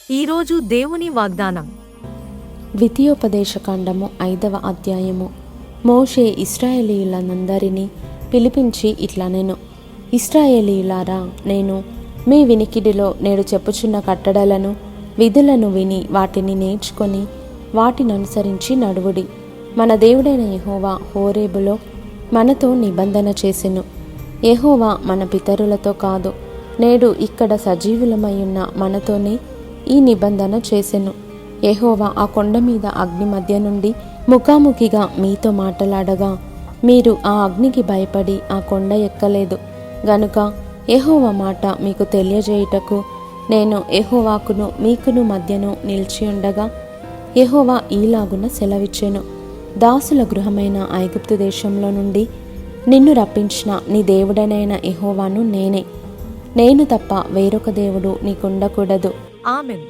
ఈరోజు దేవుని వాగ్దానం. ద్వితీయోపదేశకాండము 5వ అధ్యాయము. మోషే ఇశ్రాయేలీయులందరినీ పిలిపించి ఇట్లనెను, ఇశ్రాయేలీయులారా, నేను మీ వినికిడిలో నేడు చెప్పుచున్న కట్టడలను విధులను విని వాటిని నేర్చుకొని వాటిననుసరించి నడువుడి. మన దేవుడైన యెహోవా హోరేబులో మనతో నిబంధన చేసెను. యెహోవా మన పితరులతో కాదు, నేడు ఇక్కడ సజీవులమయ్యున్న మనతోనే ఈ నిబంధన చేసెను. యెహోవా ఆ కొండ మీద అగ్ని మధ్య నుండి ముఖాముఖిగా మీతో మాట్లాడగా మీరు ఆ అగ్నికి భయపడి ఆ కొండ ఎక్కలేదు గనుక యెహోవా మాట మీకు తెలియజేయుటకు నేను యెహోవాకును మీకును మధ్యను నిలిచి ఉండగా యెహోవా ఈలాగున సెలవిచ్చెను. దాసుల గృహమైన ఐగుప్తు దేశంలో నుండి నిన్ను రప్పించిన నీ దేవుడనైన యెహోవాను నేనే. నేను తప్ప వేరొక దేవుడు నీకుండకూడదు. ఆమెన్.